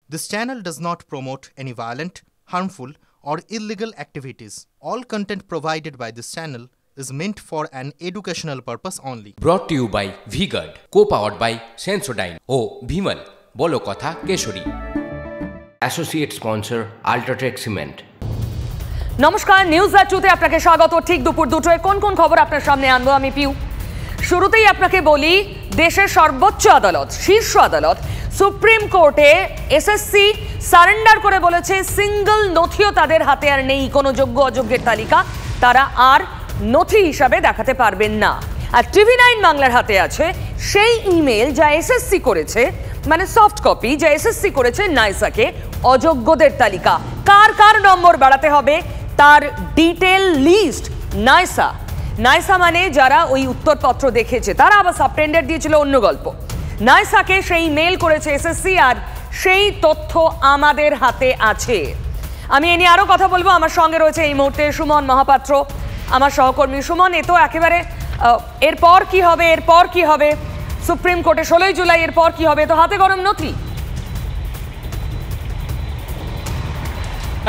This channel does not promote any violent, harmful, or illegal activities. All content provided by this channel is meant for an educational purpose only. Brought to you by V-Guard, co-powered by Sensodyne O Bhimal, বলো কথা কেশরী। Associate sponsor Ultratech Cement। নমস্কার, news রাত 2 তে আপনাকে স্বাগত। ঠিক দুপুর 2টায় কোন কোন খবর আপনার সামনে আনবো আমি পিউ। শুরুতেই আপনাকে বলি, দেশের সর্বোচ্চ আদালত, শীর্ষ আদালত সুপ্রিম কোর্টে এসএসসি সারেন্ডার করে বলেছে সিঙ্গল নথিও তাদের হাতে আর নেই। কোনো যোগ্য অযোগ্যের তালিকা তারা আর নথি হিসাবে দেখাতে পারবেন না। আর টিভি9 বাংলার হাতে আছে সেই ইমেল যা এসএসসি করেছে, মানে সফট কপি যা এসএসসি করেছে নাইসাকে অযোগ্যদের তালিকা। কার কার নম্বর বাড়াতে হবে তার ডিটেল লিস্ট নাইসা মানে যারা ওই উত্তরপত্র দেখেছে, তারা আবার সাবটেন্ডার দিয়েছিল অন্য গল্প। নাইসাকে সেই মেল করেছে এসএসসি, আর সেই তথ্য আমাদের হাতে আছে। আমি এ নিয়ে আরও কথা বলবো। আমার সঙ্গে রয়েছে এই মুহূর্তে সুমন মহাপাত্র, আমার সহকর্মী। সুমন, এ তো একেবারে এরপর কি হবে সুপ্রিম কোর্টে 16 জুলাই, এরপর কি হবে? তো হাতে গরম নথি।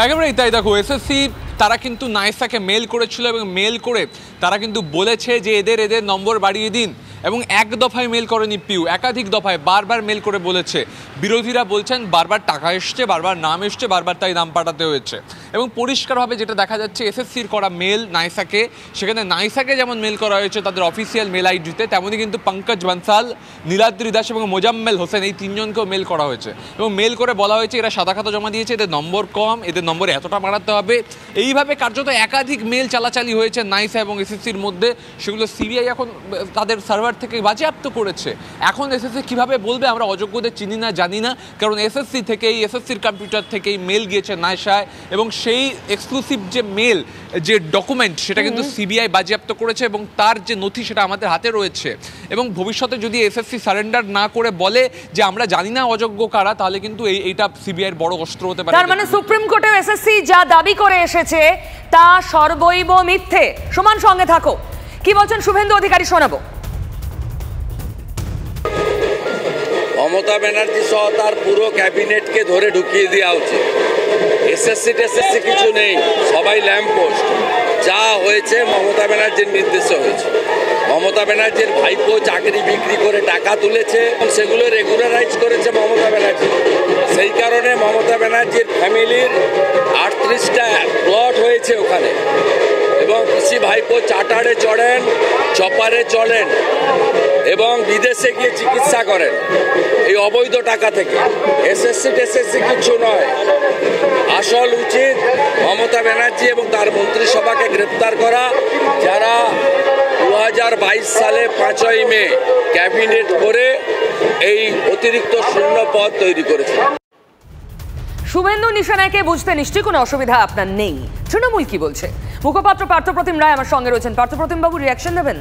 একেবারেই তাই। দেখো, এসএসসি তারা কিন্তু নাইসাকে মেল করেছিল এবং মেল করে তারা কিন্তু বলেছে যে এদের নম্বর বাড়িয়ে দিন, এবং এক দফায় মেল করেনি পিউ, একাধিক দফায় বারবার মেল করে বলেছে। বিরোধীরা বলছেন বারবার টাকা এসছে, বারবার নাম এসছে, বারবার তাই নাম পাঠাতে হয়েছে। এবং পরিষ্কারভাবে যেটা দেখা যাচ্ছে, এসএসসির করা মেল নাইসাকে, সেখানে নাইসাকে যেমন মেল করা হয়েছে তাদের অফিসিয়াল মেল আইডিতে, তেমনই কিন্তু পঙ্কজ বনসাল, নীলাদ্রি দাস এবং মোজাম্মেল হোসেন, এই তিনজনকেও মেল করা হয়েছে। এবং মেল করে বলা হয়েছে এরা সাদা খাতা জমা দিয়েছে, এদের নম্বর কম, এদের নম্বর এতটা বাড়াতে হবে। এইভাবে কার্যত একাধিক মেল চালাচালি হয়েছে নাইসা এবং এসএসসির মধ্যে। সেগুলো সিবিআই এখন তাদের সার্ভার থেকে বাজেয়াপ্ত করেছে। এখন এসএসসি কিভাবে বলবে আমরা অযোগ্যদের চিনি না, জানি না, কারণ এসএসসি থেকেই, এসএসসির কম্পিউটার থেকেই মেল গিয়েছে নাইসায়, এবং সেই এক্সক্লুসিভ যে মেল, যে ডকুমেন্ট, সেটা কিন্তু সিবিআই বাজেয়াপ্ত করেছে, এবং তার যে নথি সেটা আমাদের হাতে রয়েছে। এবং ভবিষ্যতে যদি এসএসসি সারেন্ডার না করে বলে যে আমরা জানি না অযোগ্য কারা, তাহলে কিন্তু এইটা সিবিআইয়ের বড় অস্ত্র হতে পারে। তার মানে সুপ্রিম কোর্টে এসএসসি যা দাবি করে এসেছে তা সর্বৈব মিথ্যে। সমান সঙ্গে থাকো, কি বলছেন শুভেন্দু অধিকারী শোনাবো। মমতা ব্যানার্জি সহ তার পুরো ক্যাবিনেটকে ধরে ঢুকিয়ে দেওয়া উচিত। এসএসসি টেসএসসি কিছু নেই, সবাই ল্যাম্পপোস্ট। যা হয়েছে মমতা ব্যানার্জির নির্দেশে হয়েছে। মমতা ব্যানার্জির ভাইপো চাকরি বিক্রি করে টাকা তুলেছে, সেগুলো রেগুলারাইজ করেছে মমতা ব্যানার্জি। সেই কারণে মমতা ব্যানার্জির ফ্যামিলির 38টা প্লট হয়েছে ওখানে, এবং কৃষি ভাইপো চার্টারে চড়েন, চপারে চলেন, এবং বিদেশে গিয়ে চিকিৎসা করেন এই অবৈধ টাকা থেকে। এসএসসি টেসএসসি কিছু নয়। আসল উচিত মমতা ব্যানার্জি এবং তার মন্ত্রিসভাকে গ্রেপ্তার করা, যারা 2022 সালে 5ই মে ক্যাবিনেট করে এই অতিরিক্ত শূন্য পদ তৈরি করেছে। শুভেন্দু নিশানাকে বুঝতে নিশ্চয়ই কোনো অসুবিধা আপনার নেই। তৃণমূল কি বলছে? মুখপাত্র পার্থপ্রতিম রায় আমার সঙ্গে রয়েছেন। পার্থপ্রতিম বাবু, রিয়াকশন দেবেন?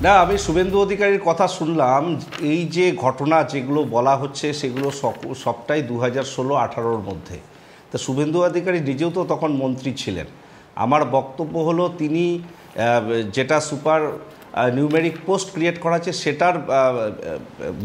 না, আমি শুভেন্দু অধিকারীর কথা শুনলাম। এই যে ঘটনা যেগুলো বলা হচ্ছে সেগুলো সবটাই 2016-18 মধ্যে। তা শুভেন্দু অধিকারী নিজেও তো তখন মন্ত্রী ছিলেন। আমার বক্তব্য হলো, তিনি যেটা সুপার নিউমেরিক পোস্ট ক্রিয়েট করা আছে সেটার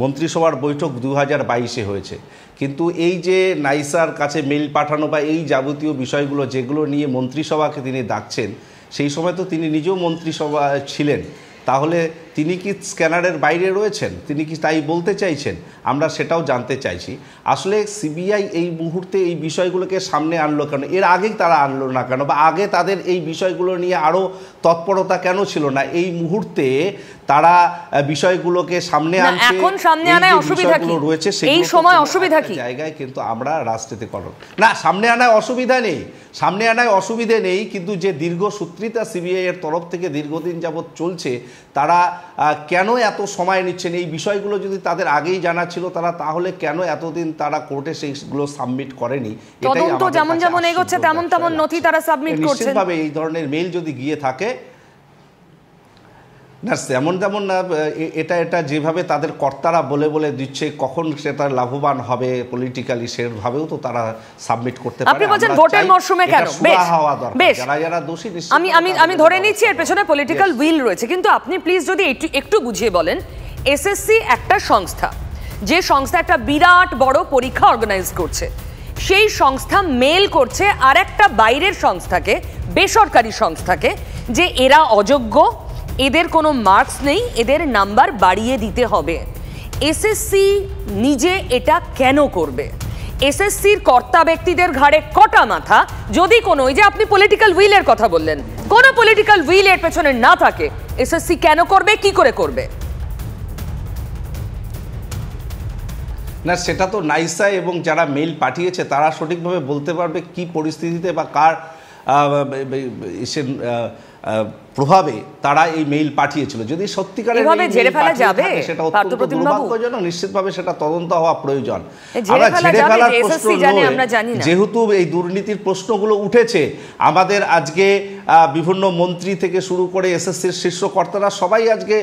মন্ত্রিসভার বৈঠক 2022-এ হয়েছে। কিন্তু এই যে নাইসার কাছে মেইল পাঠানো বা এই যাবতীয় বিষয়গুলো যেগুলো নিয়ে মন্ত্রিসভাকে তিনি ডাকছেন, সেই সময় তো তিনি নিজেও মন্ত্রিসভা ছিলেন। তাহলে তিনি কি স্ক্যানারের বাইরে রয়েছেন? তিনি কি তাই বলতে চাইছেন? আমরা সেটাও জানতে চাইছি। আসলে সিবিআই এই মুহূর্তে এই বিষয়গুলোকে সামনে আনলো কেন? এর আগেই তারা আনলো না কেন? বা আগে তাদের এই বিষয়গুলো নিয়ে আরও তৎপরতা কেন ছিল না? এই মুহূর্তে তারা বিষয়গুলোকে সামনে আনছে। এখন সামনে আনায় অসুবিধা কি রয়েছে? এই সময় অসুবিধা কি জায়গায় কিন্তু আমরা রাজনীতিকরণ না, সামনে আনায় অসুবিধা নেই, সামনে আনায় অসুবিধে নেই। কিন্তু যে দীর্ঘসূত্রিতা সিবিআই এর তরফ থেকে দীর্ঘদিন যাবৎ চলছে, তারা কেন এত সময় নিচ্ছেন? এই বিষয়গুলো যদি তাদের আগেই জানা ছিল, তারা তাহলে কেন এতদিন তারা কোর্টে সেইগুলো সাবমিট করেনি? তদন্ত যেমন এগোচ্ছে তেমন নথি তারা সাবমিট করছেন। নিশ্চিতভাবে এই ধরনের মেইল যদি গিয়ে থাকে না, তেমন না, এটা যেভাবে তাদের কর্তারা বলে দিচ্ছে, কখন সেটা লাভবান হবে পলিটিক্যালি, সেভাবেও তো তারা সাবমিট করতে পারে। আপনি বলছেন ভোটের মরশুমে কেন? বেশ, যারা দোষী, আমি ধরে নিচ্ছি এর পেছনে পলিটিক্যাল উইল রয়েছে, কিন্তু আপনি প্লিজ যদি একটু বুঝিয়ে বলেন, এসএসসি একটা সংস্থা, যে সংস্থা একটা বিরাট বড় পরীক্ষা অর্গানাইজ করছে, সেই সংস্থা মেল করছে আর একটা বাইরের সংস্থাকে, বেসরকারি সংস্থাকে, যে এরা অযোগ্য, এদের কোনো মার্কস নেই, এদের নাম্বার বাড়িয়ে দিতে হবে। এসএসসি নিজে এটা কেন করবে? এসএসসির কর্তা ব্যক্তিদের ঘাড়ে কটা মাথা? যদি কোনো, ওই যে আপনি পলিটিক্যাল উইলের কথা বললেন, কোনো পলিটিক্যাল উইল এর পেছনে না থাকে, এসএসসি কেন করবে, কি করে করবে? না, সেটা তো নাইসা এবং যারা মেইল পাঠিয়েছে তারা সঠিকভাবে বলতে পারবে কি পরিস্থিতিতে বা কার প্রভাবে তারা এই মেইল পাঠিয়েছিল। যদি সত্যিকারের সেটা অত্যন্ত দুর্ভাগ্যজনক, নিশ্চিতভাবে সেটা তদন্ত হওয়া প্রয়োজন। আমরা ঝেড়ে ফেলার প্রশ্ন নয়, যেহেতু এই দুর্নীতির প্রশ্নগুলো উঠেছে, আমাদের আজকে বিভিন্ন মন্ত্রী থেকে শুরু করে এসএসসির শীর্ষ কর্তারা সবাই আজকে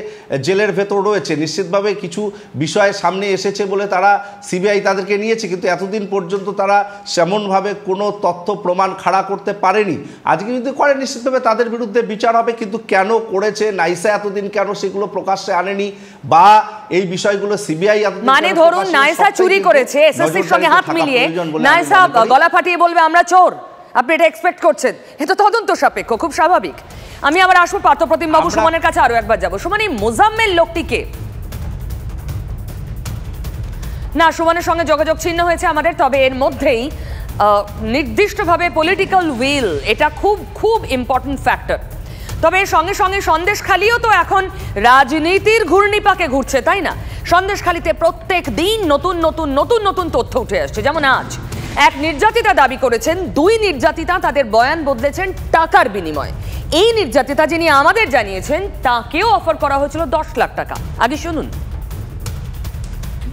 জেলের ভেতর রয়েছে। নিশ্চিতভাবে কিছু বিষয় সামনে এসেছে বলে তারা সিবিআই তাদেরকে নিয়েছে, কিন্তু এতদিন পর্যন্ত তারা সেমনভাবে কোনো তথ্য প্রমাণ খাড়া করতে পারেনি। আজকে যদি করে, নিশ্চিতভাবে তাদের বিরুদ্ধে বিচার হবে, কিন্তু কেন করেছে নাইসা এতদিন কেন সেগুলো প্রকাশ্যে আনেনি, বা এই বিষয়গুলো সিবিআই মানে ধরুন নাইসা চুরি করেছে, এসএসসির সঙ্গে হাত মিলিয়ে নাইসা গলা ফাটিয়ে বলবে আমরা চোর, আপনি এটা এক্সপেক্ট করছেন? এটা তদন্ত সাপেক্ষ, খুব স্বাভাবিক। আমি আবার আসবো পার্থপ্রতিম বাবু, সুমনের কাছে আরো একবার যাবো। সুমন, এই মোজাম্মেল লোকটিকে, না সুমনের সঙ্গে যোগাযোগ ছিন্ন হয়েছে আমাদের, তবে এর মধ্যেই নির্দিষ্টভাবে পলিটিক্যাল উইল এটা খুব খুব ইম্পর্টেন্ট ফ্যাক্টর। তবে এর সঙ্গে সঙ্গে সন্দেশখালিও তো এখন রাজনীতির ঘূর্ণিপাকে ঘুরছে, তাই না? সন্দেশখালিতে প্রত্যেক দিন নতুন নতুন নতুন নতুন তথ্য উঠে আসছে। যেমন আজ এক নির্যাতিতা দাবি করেছেন, দুই নির্যাতিতা তাদের বয়ান বদলেছেন টাকার বিনিময়ে। এই নির্যাতিতা যিনি আমাদের জানিয়েছেন, তাকেও অফার করা হয়েছিল 10 লাখ টাকা। আগে শুনুন।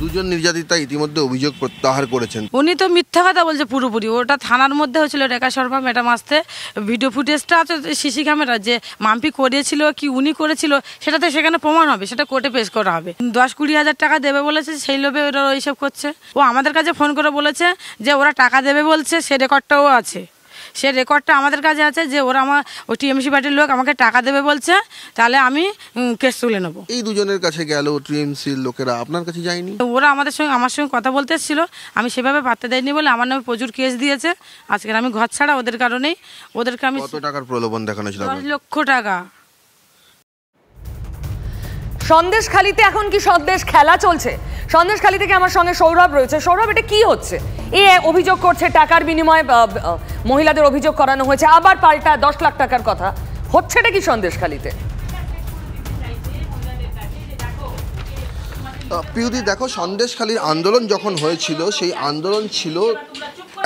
দুজন নির্যাতিতা ইতিমধ্যে অভিযোগ প্রত্যাহার করেছেন। উনি তো মিথ্যা কথা বলছে পুরোপুরি। ওটা থানার মধ্যে হয়েছিল, রেখা শর্মা ম্যাডাম আসতে, ভিডিও ফুটেজটা আছে সিসি ক্যামেরা, যে মাম্পি করেছিল কি উনি করেছিল সেটাতে সেখানে প্রমাণ হবে, সেটা কোর্টে পেশ করা হবে। 10-20 হাজার টাকা দেবে বলেছে, সেই লোভে ওরা এইসব করছে। ও আমাদের কাছে ফোন করে বলেছে যে ওরা টাকা দেবে বলছে, সে রেকর্ডটাও আছে, সে রেকর্ডটা আমাদের কাছে আছে, যে ওরা আমার ওই টিএমসি পার্টির লোক আমাকে টাকা দেবে বলছে, তাহলে আমি কেস তুলে নেবো। এই দুজনের কাছে গেল টিএমসির লোকেরা, আপনার কাছে যায়নি? ওরা আমার সঙ্গে কথা বলতে এসেছিল, আমি সেভাবে পাত্তা দেয়নি বলে আমার নামে প্রচুর কেস দিয়েছে। আজকে আমি ঘর ছাড়া ওদের কারণেই। ওদেরকে আমি কত টাকার প্রলোভন দেখানো ছিল? 10 লক্ষ টাকা। সন্দেশখালিতে এখন কি সন্দেশ খেলা চলছে? সন্দেশখালি থেকে আমার সঙ্গে সৌরভ রয়েছে। সৌরভ, এটা কি হচ্ছে? এ অভিযোগ করছে টাকার বিনিময়ে মহিলাদের অভিযোগ করানো হয়েছে, আবার পাল্টা 10 লাখ টাকার কথা হচ্ছে, এটা কি সন্দেশখালিতে? পিউদি দেখো, সন্দেশখালির আন্দোলন যখন হয়েছিল, সেই আন্দোলন ছিল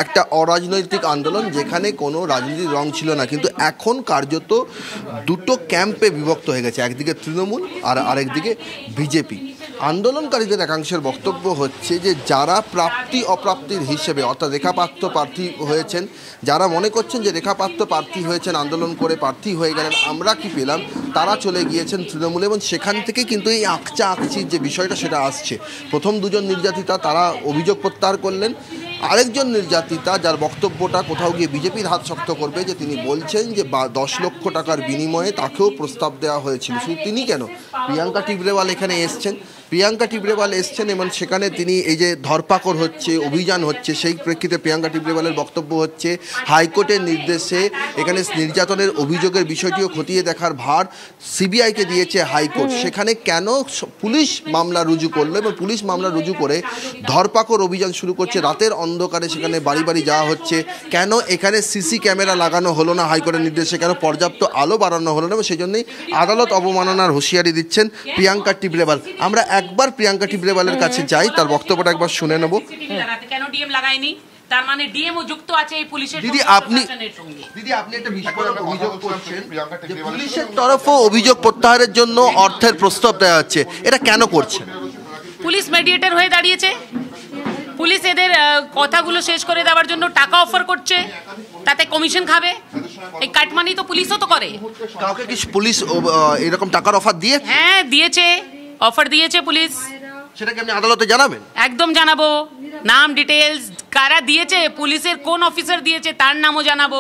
একটা অরাজনৈতিক আন্দোলন, যেখানে কোনো রাজনীতির রং ছিল না। কিন্তু এখন কার্যত দুটো ক্যাম্পে বিভক্ত হয়ে গেছে, একদিকে তৃণমূল আর আরেকদিকে বিজেপি। আন্দোলনকারীদের একাংশের বক্তব্য হচ্ছে যে যারা প্রাপ্তি অপ্রাপ্তির হিসেবে, অর্থাৎ রেখাপাত্র প্রার্থী হয়েছেন, যারা মনে করছেন যে রেখাপাত্র প্রার্থী হয়েছেন, আন্দোলন করে প্রার্থী হয়ে গেলেন, আমরা কি পেলাম, তারা চলে গিয়েছেন তৃণমূলে, এবং সেখান থেকে কিন্তু এই আকচির যে বিষয়টা সেটা আসছে। প্রথম দুজন নির্যাতিতা তারা অভিযোগ প্রত্যাহার করলেন। আরেকজন নির্যাতিতা, যার বক্তব্যটা কোথাও গিয়ে বিজেপির হাত শক্ত করবে, যে তিনি বলছেন যে 10 লক্ষ টাকার বিনিময়ে তাকেও প্রস্তাব দেওয়া হয়েছিল। শুধু তিনি কেন, প্রিয়াঙ্কা টিবরেওয়াল এখানে এসছেন, এবং সেখানে তিনি এই যে ধরপাকড় হচ্ছে, অভিযান হচ্ছে, সেই প্রেক্ষিতে প্রিয়াঙ্কা টিবরেওয়ালের বক্তব্য হচ্ছে হাইকোর্টের নির্দেশে এখানে নির্যাতনের অভিযোগের বিষয়টিও খতিয়ে দেখার ভার সিবিআইকে দিয়েছে হাইকোর্ট। সেখানে কেন পুলিশ মামলা রুজু করলো, এবং পুলিশ মামলা রুজু করে ধরপাকড় অভিযান শুরু করছে, রাতের অন্ধকারে সেখানে বাড়ি বাড়ি যাওয়া হচ্ছে, কেন এখানে সিসি ক্যামেরা লাগানো হলো না হাইকোর্টের নির্দেশে, কেন পর্যাপ্ত আলো বাড়ানো হলো না, এবং সেই জন্যই আদালত অবমাননার হুঁশিয়ারি দিচ্ছেন প্রিয়াঙ্কা টিবরেওয়াল। আমরা একবার প্রিয়াঙ্কা টিবরেওয়ালের কাছে যাই, তার বক্তব্যটা একবার শুনে নেব। কেন ডিএম লাগায়নি, তার মানে ডিএমও যুক্ত আছে এই পুলিশের সঙ্গে। দিদি আপনি একটা বিস্ফোরক অভিযোগ করছেন যে পুলিশের তরফও অভিযোগ প্রত্যাহারের জন্য অর্থের প্রস্তাব দেওয়া হচ্ছে, এটা কেন করছেন? পুলিশ মিডিয়েটর হয়ে দাঁড়িয়েছে, পুলিশ এদের কথাগুলো শেষ করে দেওয়ার জন্য টাকা অফার করছে, তাতে কমিশন খাবে। এই কাটমানি তো পুলিশও তো করে। কাউকে কি পুলিশ এরকম টাকার অফার দিয়ে? হ্যাঁ দিয়েছে, অফার দিয়েছে পুলিশ। সেটাকে আপনি আদালতে জানাবেন? একদম জানাবো, নাম ডিটেইলস, কারা দিয়েছে, পুলিশের কোন অফিসার দিয়েছে তার নামও জানাবো।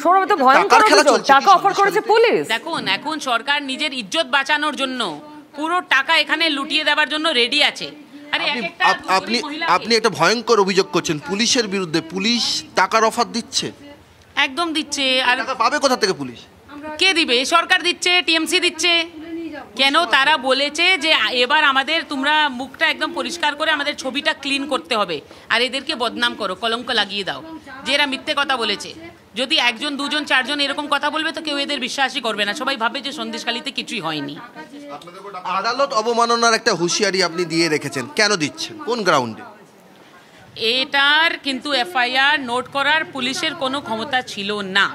সৌরভ, তো ভয়ঙ্কর অভিযোগ, টাকা অফার করেছে পুলিশ। দেখুন, এখন সরকার নিজের ইজ্জত বাঁচানোর জন্য পুরো টাকা এখানে লুটিয়ে দেওয়ার জন্য রেডি আছে। আরে আপনি একটা ভয়ঙ্কর অভিযোগ করছেন পুলিশের বিরুদ্ধে, পুলিশ টাকার অফার দিচ্ছে। একদম দিচ্ছে। আর টাকা পাবে কোথা থেকে পুলিশ? কে দিবে? সরকার দিচ্ছে, টিএমসি দিচ্ছে। কেন? তারা বলেছে যে এবার আমাদের তোমরা মুখটা একদম পরিষ্কার করে আমাদের ছবিটা ক্লিন করতে হবে, আর এদেরকে বদনাম করো, কলঙ্ক লাগিয়ে দাও যে এরা মিথ্যে কথা বলেছে। যদি একজন দুজন চারজন এরকম কথা বলবে তো কেউ এদের বিশ্বাসই করবে না, সবাই ভাবে যে সন্দেশখালীতে কিছুই হয়নি। আদালত অবমাননার একটা হুঁশিয়ারি আপনি দিয়ে রেখেছেন, কেন দিচ্ছেন, কোন গ্রাউন্ডে? এটার কিন্তু এফআইআর নোট করার পুলিশের কোনো ক্ষমতা ছিল না।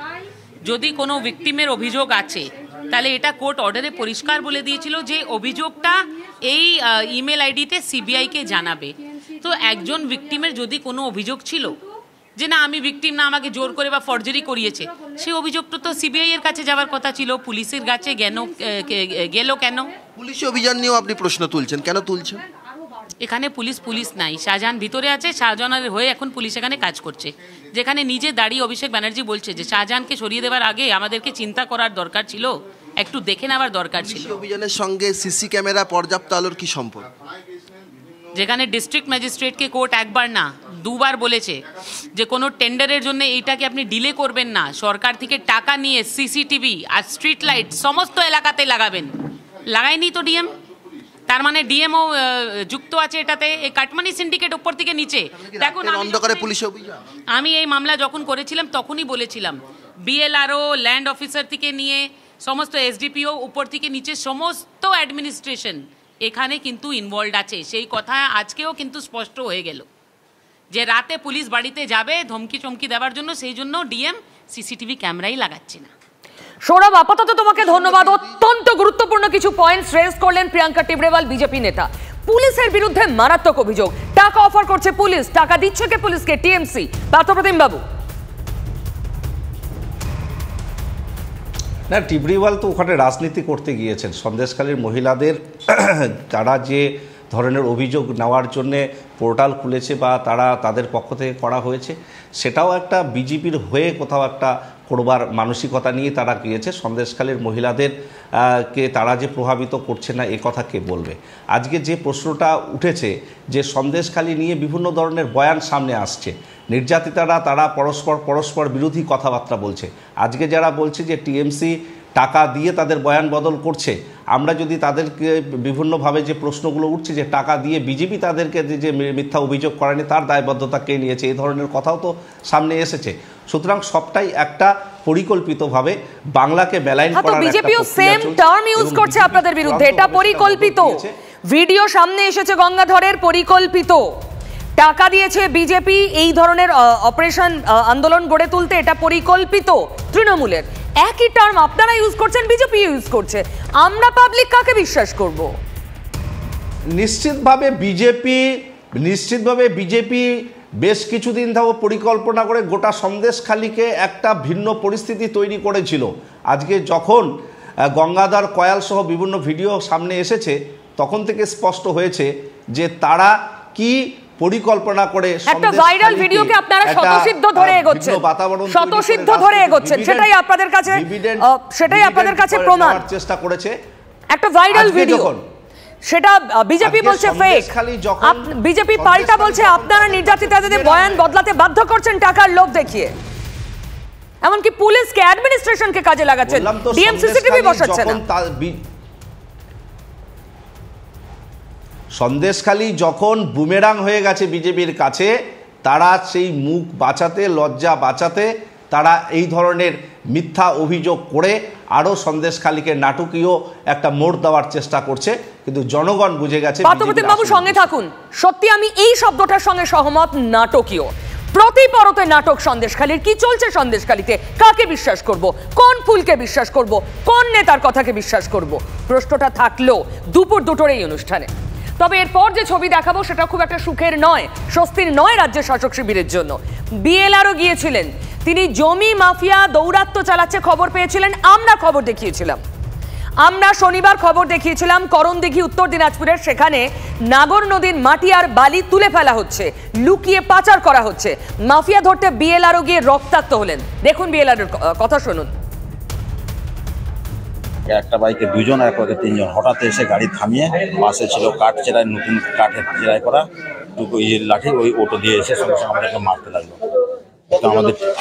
যদি কোনো ভিকটিমের অভিযোগ আছে তাহলে এটা কোর্ট অর্ডারে পরিষ্কার বলে দিয়েছিল যে অভিযোগটা এই ইমেল আইডিতে সিবিআইকে জানাবে। তো একজন ভিকটিমের যদি কোনো অভিযোগ ছিল যে না আমি ভিকটিম না, আমাকে জোর করে বা ফর্জারি করিয়েছে, সেই অভিযোগটা তো সিবিআই এর কাছে যাওয়ার কথা ছিল, পুলিশের কাছে গেল কেন? পুলিশি অভিযান নিয়েও আপনি প্রশ্ন তুলছেন, কেন তুলছেন? এখানে পুলিশ নাই, শাহজাহান ভিতরে আছে, শাহজাহানের হয়ে এখন পুলিশ এখানে কাজ করছে। যেখানে নিজে দাঁড়িয়ে অভিষেক ব্যানার্জি বলছে যে শাহজাহানকে সরিয়ে দেওয়ার আগে আমাদেরকে চিন্তা করার দরকার ছিল, একটু দেখে নেওয়ার দরকার ছিল। অভিযানের সঙ্গে সিসি ক্যামেরা, পর্যাপ্ত আলোর কি সম্পর্ক? যেখানে ডিস্ট্রিক্ট ম্যাজিস্ট্রেটকে কোর্ট একবার না দুবার বলেছে যে কোনো টেন্ডারের জন্য এইটাকে আপনি ডিলে করবেন না, সরকার থেকে টাকা নিয়ে সিসিটিভি আর স্ট্রিট লাইট সমস্ত এলাকাতে লাগাবেন। লাগায়নি তো ডিএম, তার মানে ডিএমও যুক্ত আছে এটাতে। এই কাটমানি সিন্ডিকেট উপর থেকে নিচে। দেখুন আমি এই মামলা যখন করেছিলাম তখনই বলেছিলাম বিএলআরও, ল্যান্ড অফিসার থেকে নিয়ে সমস্ত এসডিপিও উপর থেকে নিচে সমস্ত অ্যাডমিনিস্ট্রেশন এখানে কিন্তু ইনভলভড আছে। সেই কথা আজকেও কিন্তু স্পষ্ট হয়ে গেল যে রাতে পুলিশ বাড়িতে যাবে ধমকি চমকি দেওয়ার জন্য, সেই জন্য ডিএম সিসিটিভি ক্যামেরাই লাগাচ্ছে না। সৌরভ, আপাতত তোমাকে ধন্যবাদ। অত্যন্ত গুরুত্বপূর্ণ কিছু পয়েন্টস রেজ করলেন প্রিয়াঙ্কা টিবরেওয়াল, বিজেপি নেতা। পুলিশের বিরুদ্ধে মারাত্মক অভিযোগ, টাকা অফার করছে পুলিশ, টাকা দিচ্ছে কে পুলিশকে? টিএমসি। পার্থপ্রতিম বাবু। না, টিবরেওয়াল তো ওখানে রাজনীতি করতে গিয়েছেন। সন্দেশখালীর মহিলাদের তারা যে ধরনের অভিযোগ নেওয়ার জন্যে পোর্টাল খুলেছে বা তাদের পক্ষ থেকে করা হয়েছে, সেটাও একটা বিজেপির হয়ে কোথাও একটা করবার মানসিকতা নিয়ে তারা গিয়েছে। সন্দেশখালীর মহিলাদের কে তারা যে প্রভাবিত করছে না এ কথা কে বলবে? আজকে যে প্রশ্নটা উঠেছে যে সন্দেশখালী নিয়ে বিভিন্ন ধরনের বয়ান সামনে আসছে, নির্যাতিতারা তারা পরস্পর বিরোধী কথাবার্তা বলছে। আজকে যারা বলছে যে টিএমসি টাকা দিয়ে তাদের বয়ান বদল করছে, আমরা যদি তাদেরকে বিভিন্নভাবে যে প্রশ্নগুলো উঠছে যে টাকা দিয়ে বিজেপি তাদেরকে যে মিথ্যা অভিযোগ করেনি তার দায়বদ্ধতা কে নিয়েছে, এই ধরনের কথাও তো সামনে এসেছে। সুতরাং সবটাই একটা পরিকল্পিতভাবে বাংলাকে বেলাইন করার বিজেপিও সেম টার্ম ইউজ করছে আপনাদের বিরুদ্ধে। এটা পরিকল্পিত। ভিডিও সামনে এসেছে গঙ্গাধরের, পরিকল্পিত। টাকা দিয়েছে বিজেপি এই ধরনের অপারেশন আন্দোলন গড়ে তুলতে, এটা পরিকল্পিত তৃণমূলের। একই টার্ম আপনারা ইউজ করছেন, বিজেপি ইউজ করছে। আমরা পাবলিক কাকে বিশ্বাস করব? নিশ্চিতভাবে বিজেপি বেশ কিছুদিন ধরে পরিকল্পনা করে গোটা সন্দেশখালীকে একটা ভিন্ন পরিস্থিতি তৈরি করেছিল। আজকে যখন গঙ্গাধর কয়াল সহ বিভিন্ন ভিডিও সামনে এসেছে তখন থেকে স্পষ্ট হয়েছে যে তারা কি পরিকল্পনা করে একটা ভাইরাল ভিডিওকে আপনারা শতসিদ্ধ ধরে এগোচ্ছেন, সেটাই আপনাদের কাছে প্রমাণ চেষ্টা করেছে। একটা ভাইরাল ভিডিও, সেটা বিজেপি বলছে ফেক, বিজেপি পাল্টা বলছে আপনারা নির্যাতিতাদের বয়ান বদলাতে বাধ্য করছেন টাকার লোভ দেখিয়ে। এমনকি পুলিশকে, অ্যাডমিনিস্ট্রেশনকে কাজে লাগাচ্ছেন, ডিএম সিসিটিভি বসাচ্ছেন না। সন্দেশখালী যখন বুমেরাং হয়ে গেছে বিজেপির কাছে, তারা সেই মুখ বাঁচাতে, লজ্জা বাঁচাতে তারা এই ধরনের মিথ্যা অভিযোগ করে আরও সন্দেশখালীকে নাটকীয় একটা মোড় দেওয়ার চেষ্টা করছে, কিন্তু জনগণ বুঝে গেছে। পার্থপ্রতিম বাবু সঙ্গে থাকুন। সত্যি আমি এই শব্দটার সঙ্গে সহমত, নাটকীয়। প্রতিপরতে নাটক সন্দেশখালীর। কি চলছে সন্দেশখালীতে? কাকে বিশ্বাস করব? কোন ফুলকে বিশ্বাস করব? কোন নেতার কথাকে বিশ্বাস করব? প্রশ্নটা থাকলো দুপুর দুটোর এই অনুষ্ঠানে। তবে এরপর যে ছবি দেখাবো সেটা খুব একটা সুখের নয়, স্বস্তির নয় রাজ্যের শাসক শিবিরের জন্য। বিএলআরও গিয়েছিলেন, তিনি জমি মাফিয়া দৌরাত্ম্য চালাচ্ছে খবর পেয়েছিলেন। আমরা খবর দেখিয়েছিলাম, আমরা শনিবার খবর দেখিয়েছিলাম করণদিঘি উত্তর দিনাজপুরের, সেখানে নাগর নদীর মাটি আর বালি তুলে ফেলা হচ্ছে, লুকিয়ে পাচার করা হচ্ছে। মাফিয়া ধরতে বিএলআরও গিয়ে রক্তাক্ত হলেন। দেখুন বিএলআরের কথা শুনুন। একটা বাইকে দুজন আর একটা বাইকে তিনজন হঠাৎ এসে গাড়ি থামিয়ে, পাশে ছিল কাঠ চেরাই, নতুন কাঠের চেরাই করা লাঠি, ওই অটো দিয়ে এসে সঙ্গে সঙ্গে আমাদেরকে মারতে লাগলো। তো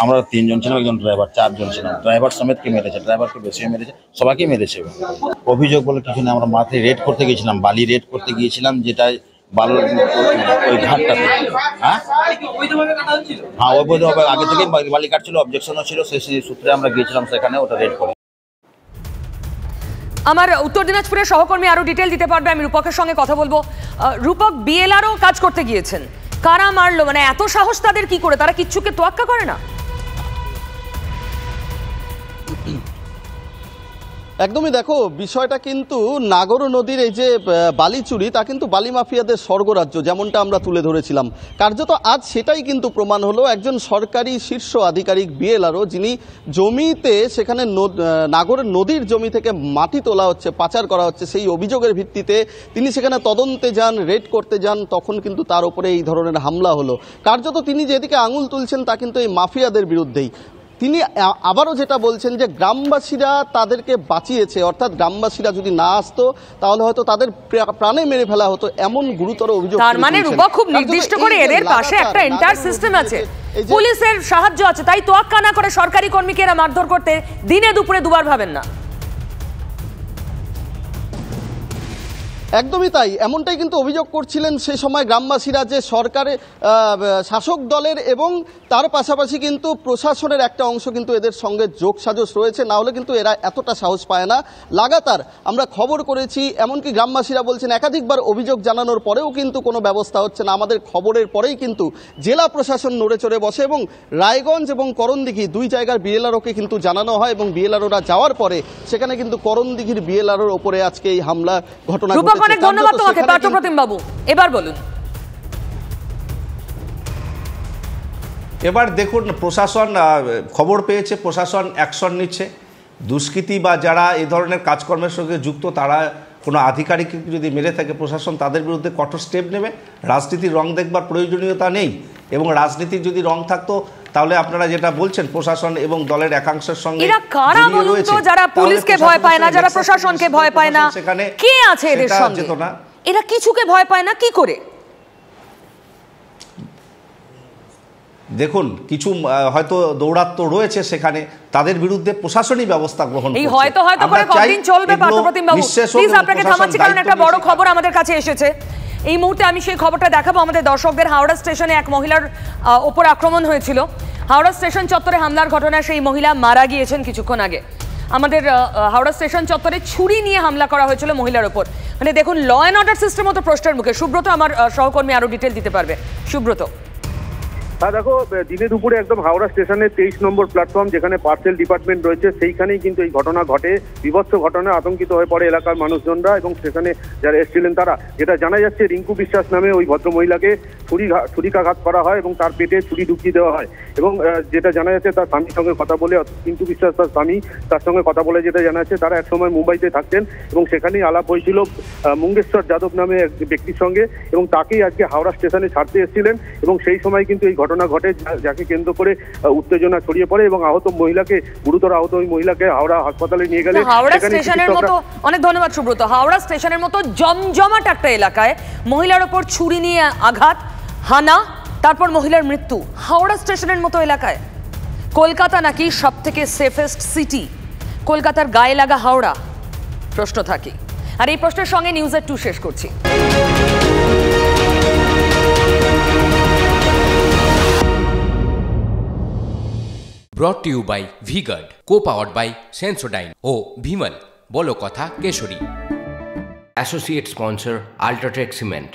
আমরা তিনজন ছিলাম, একজন ড্রাইভার, চারজন ছিলাম। ড্রাইভার সমেতকে মেরেছে, ড্রাইভারকে বেশি মেরেছে, সবাইকে মেরেছে। অভিযোগ বলে কিছু না, আমরা মাঠে রেড করতে গিয়েছিলাম, বালি রেড করতে গিয়েছিলাম, যেটা বালুর ওই ঘাটটাতে। হ্যাঁ, অবৈধভাবে আগে থেকে বালি কাটছিল, অবজেকশনও ছিল, সেই সূত্রে আমরা গিয়েছিলাম সেখানে, ওটা রেড করে। আমার উত্তর দিনাজপুরের সহকর্মী আরো ডিটেল দিতে পারবে, আমি রূপকের সঙ্গে কথা বলবো। রূপক, বিএলআরও কাজ করতে গিয়েছেন, কারা মারলো? মানে এত সাহস তাদের কি করে? তারা কিচ্ছুকে তোয়াক্কা করে না? একদমই, দেখো বিষয়টা কিন্তু নাগর নদীর এই যে বালি চুরি, তা কিন্তু বালি মাফিয়াদের স্বর্গরাজ্য, যেমনটা আমরা তুলে ধরেছিলাম। কার্যত আজ সেটাই কিন্তু প্রমাণ হলো। একজন সরকারি শীর্ষ আধিকারিক বিএলআরও, যিনি জমিতে, সেখানে নাগর নদীর জমি থেকে মাটি তোলা হচ্ছে, পাচার করা হচ্ছে, সেই অভিযোগের ভিত্তিতে তিনি সেখানে তদন্তে যান, রেড করতে যান, তখন কিন্তু তার উপরে এই ধরনের হামলা হলো। কার্যত তিনি যেদিকে আঙুল তুলছেন তা কিন্তু এই মাফিয়াদের বিরুদ্ধেই। তিনি আবারও যেটা বলছেন যে গ্রামবাসীরা তাদেরকে বাঁচিয়েছে, অর্থাৎ গ্রামবাসীরা যদি না আসতো তাহলে হয়তো তাদের প্রাণে মেরে ফেলা হতো, এমন গুরুতর অভিযোগ। তার মানে রূপক খুব নির্দিষ্ট করে এদের পাশে একটা এন্টায়ার সিস্টেম আছে, পুলিশের সাহায্য আছে, তাই তোয়াক্কা না করে সরকারি কর্মীকে এরা মারধর করতে দিনে দুপুরে দুবার ভাবেন না। একদমই তাই, এমনটাই কিন্তু অভিযোগ করছিলেন সে সময় গ্রামবাসীরা, যে সরকারের শাসক দলের এবং তার পাশাপাশি কিন্তু প্রশাসনের একটা অংশ কিন্তু এদের সঙ্গে যোগসাজশ রয়েছে, না হলে কিন্তু এরা এতটা সাহস পায় না। লাগাতার আমরা খবর করেছি, এমনকি গ্রামবাসীরা বলছেন একাধিকবার অভিযোগ জানানোর পরেও কিন্তু কোনো ব্যবস্থা হচ্ছে না। আমাদের খবরের পরেই কিন্তু জেলা প্রশাসন নড়ে চড়ে বসে এবং রায়গঞ্জ এবং করণদিঘি দুই জায়গার বিএলআরওকে কিন্তু জানানো হয়, এবং বিএলআরওরা যাওয়ার পরে সেখানে কিন্তু করণদিঘির বিএলআরওর ওপরে আজকে এই হামলা ঘটনা ঘটেছে। অনেক ধন্যবাদ তোমাকে পার্থপ্রতিম বাবু। এবার বলুন। এবার দেখুন, প্রশাসন খবর পেয়েছে, প্রশাসন অ্যাকশন নিচ্ছে। দুষ্কৃতী বা যারা এই ধরনের কাজকর্মের সঙ্গে যুক্ত, তারা কোনো আধিকারিককে যদি মেরে থাকে, প্রশাসন তাদের বিরুদ্ধে কঠোর স্টেপ নেবে। রাজনীতির রং দেখবার প্রয়োজনীয়তা নেই, এবং রাজনীতির যদি রং থাকতো তাহলে আপনারা যেটা বলছেন প্রশাসন এবং দলের একাংশের সঙ্গে এরা কারা বলুন তো, যারা পুলিশকে ভয় পায় না, যারা প্রশাসনকে ভয় পায় না, কে আছে এদের সঙ্গে? এরা কিছুকে ভয় পায় না কি করে? দেখুন, কিছু হয়তো দৌরাত্ম্য রয়েছে সেখানে, তাদের বিরুদ্ধে প্রশাসনিক ব্যবস্থা গ্রহণ করছে। এই হয়তো করে কতদিন চলবে পার্থপ্রতিম বাবু? প্লিজ আপনাকে থামাচ্ছি, কারণ একটা বড় খবর আমাদের কাছে এসেছে এই মুহূর্তে। আমি সেই খবরটা দেখাবো আমাদের দর্শকদের। হাওড়া স্টেশনে এক মহিলার ওপর আক্রমণ হয়েছিল। হাওড়া স্টেশন চত্বরে হামলার ঘটনায় সেই মহিলা মারা গিয়েছেন কিছুক্ষণ আগে। আমাদের হাওড়া স্টেশন চত্বরে ছুরি নিয়ে হামলা করা হয়েছিল মহিলার ওপর। মানে দেখুন, ল অ্যান্ড অর্ডার সিস্টেমও তো প্রশ্নের মুখে। সুব্রত আমার সহকর্মী আরো ডিটেল দিতে পারবে। সুব্রত। হ্যাঁ দেখো, দিনে দুপুরে একদম হাওড়া স্টেশনের 23 নম্বর প্ল্যাটফর্ম, যেখানে পার্সেল ডিপার্টমেন্ট রয়েছে, সেইখানেই কিন্তু এই ঘটনা ঘটে। বিভৎস ঘটনায় আতঙ্কিত হয়ে পড়ে এলাকার মানুষজনরা এবং স্টেশনে যারা এসেছিলেন তারা। যেটা জানা যাচ্ছে, রিঙ্কু বিশ্বাস নামে ওই ভদ্রমহিলাকে ছুরিকাঘাত করা হয় এবং তার পেটে ছুরি ঢুকিয়ে দেওয়া হয়। এবং যেটা জানা যাচ্ছে, তার স্বামীর সঙ্গে কথা বলে, রিঙ্কু বিশ্বাস তার স্বামী, তার সঙ্গে কথা বলে যেটা জানা যাচ্ছে, তারা একসময় মুম্বাইতে থাকতেন এবং সেখানেই আলাপ হয়েছিল মুঙ্গেশ্বর যাদব নামে এক ব্যক্তির সঙ্গে, এবং তাকেই আজকে হাওড়া স্টেশনে ছাড়তে এসেছিলেন। এবং সেই সময় কিন্তু এই ঘটনা ঘটে, যাকে কেন্দ্র করে উত্তেজনা ছড়িয়ে পড়ে এবং আহত মহিলাকে, গুরুতর আহত ওই মহিলাকে হাওড়া হাসপাতালে নিয়ে গেলে। হাওড়া স্টেশনের মতো, অনেক ধন্যবাদ সুব্রত, হাওড়া স্টেশনের মতো জমজমাট একটা এলাকায় মহিলার ওপর ছুরি নিয়ে আঘাত, হানা, তারপর মহিলার মৃত্যু। হাওড়া স্টেশনের মতো এলাকায়। কলকাতা নাকি সব থেকে সেফেস্ট সিটি, কলকাতার গায়ে লাগা হাওড়া? প্রশ্ন থাকে, আর এই প্রশ্নের সঙ্গে নিউজের 2 শেষ করছি। Brought to you by V-Guard, co-powered by Sensodyne O Bhimal, বলো কথা কেশরী। Associate sponsor Ultratech Cement.